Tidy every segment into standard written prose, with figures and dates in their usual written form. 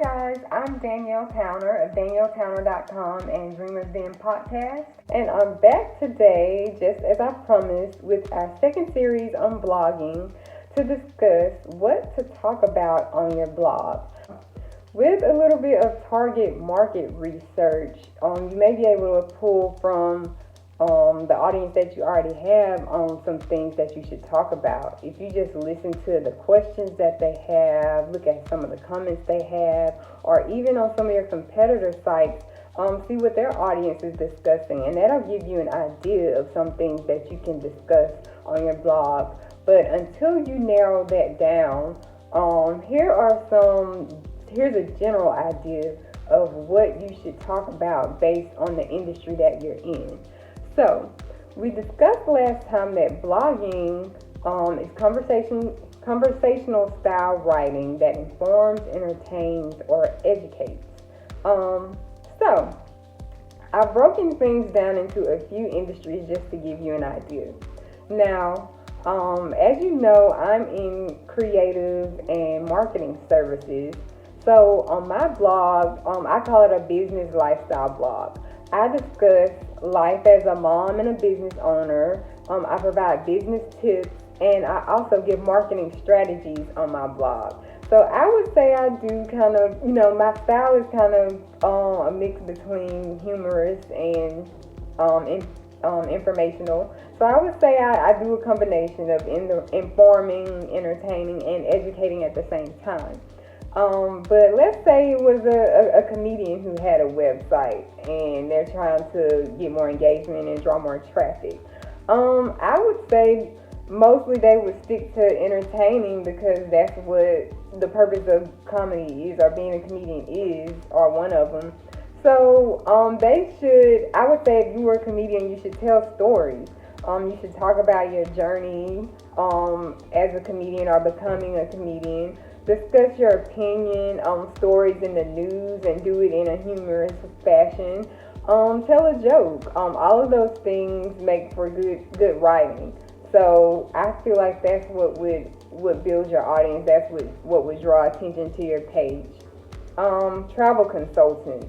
guys, I'm Danielle Towner of DanielleTowner.com and Dreamers Den podcast, and I'm back today, just as I promised, with our second series on blogging to discuss what to talk about on your blog. With a little bit of target market research, you may be able to pull from the audience that you already have on some things that you should talk about. If you just listen to the questions that they have, look at some of the comments they have, or even on some of your competitor sites, see what their audience is discussing, and that'll give you an idea of some things that you can discuss on your blog. But until you narrow that down, here's a general idea of what you should talk about based on the industry that you're in. So, we discussed last time that blogging is conversational style writing that informs, entertains, or educates. So, I've broken things down into a few industries just to give you an idea. Now, as you know, I'm in creative and marketing services. So, on my blog, I call it a business lifestyle blog. I discuss life as a mom and a business owner. I provide business tips, and I also give marketing strategies on my blog. So I would say I do kind of, my style is kind of a mix between humorous and informational. So I would say I do a combination of informing, entertaining, and educating at the same time. But let's say it was a comedian who had a website and they're trying to get more engagement and draw more traffic. I would say mostly they would stick to entertaining because that's what the purpose of comedy is, or being a comedian is, or one of them. So I would say if you were a comedian, you should tell stories. You should talk about your journey as a comedian or becoming a comedian. Discuss your opinion on stories in the news and do it in a humorous fashion. Tell a joke. All of those things make for good writing. So I feel like that's what would build your audience. That's what would draw attention to your page. Travel consultants.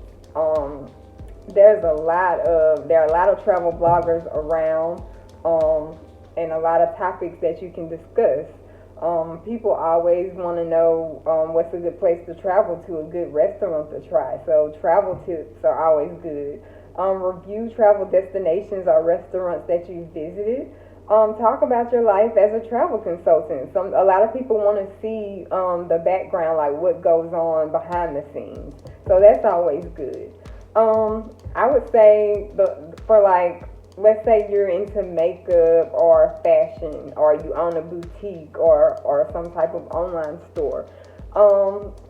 There are a lot of travel bloggers around, and a lot of topics that you can discuss. People always want to know what's a good place to travel to, a good restaurant to try. So travel tips are always good. Review travel destinations or restaurants that you visited. Talk about your life as a travel consultant. A lot of people want to see the background, like what goes on behind the scenes. So that's always good. I would say let's say you're into makeup or fashion, or you own a boutique or some type of online store.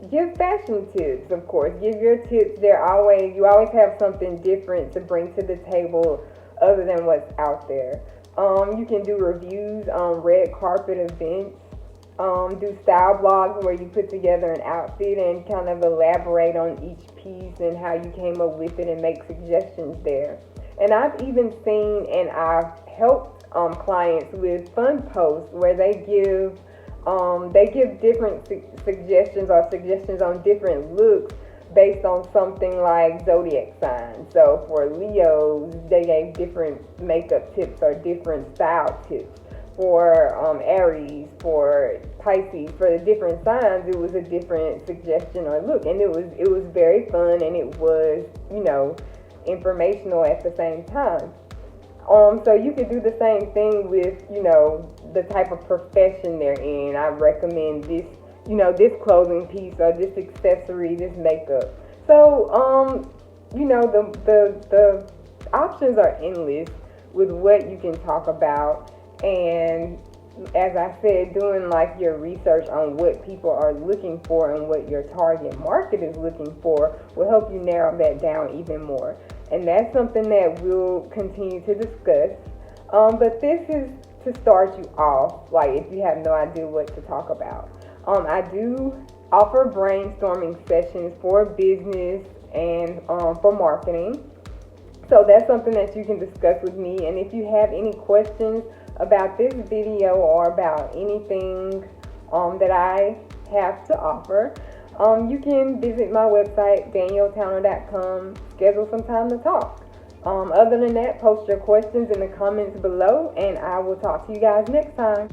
Give fashion tips, of course. Give your tips. You always have something different to bring to the table other than what's out there. You can do reviews on red carpet events. Do style blogs where you put together an outfit and kind of elaborate on each piece and how you came up with it and make suggestions there. And I've even seen and I've helped clients with fun posts where they give different suggestions on different looks based on something like zodiac signs. So for Leos, they gave different makeup tips or different style tips. For Aries, for Pisces, for the different signs, it was a different suggestion or look, and it was very fun, and it was informational at the same time. So you could do the same thing with the type of profession they're in. I recommend this clothing piece or this accessory, this makeup. So the options are endless with what you can talk about. And as I said, doing like your research on what people are looking for and what your target market is looking for will help you narrow that down even more. And that's something that we'll continue to discuss. But this is to start you off, like if you have no idea what to talk about. I do offer brainstorming sessions for business and for marketing. So that's something that you can discuss with me. And if you have any questions about this video or about anything that I have to offer, You can visit my website, danielletowner.com, schedule some time to talk. Other than that, post your questions in the comments below, and I will talk to you guys next time.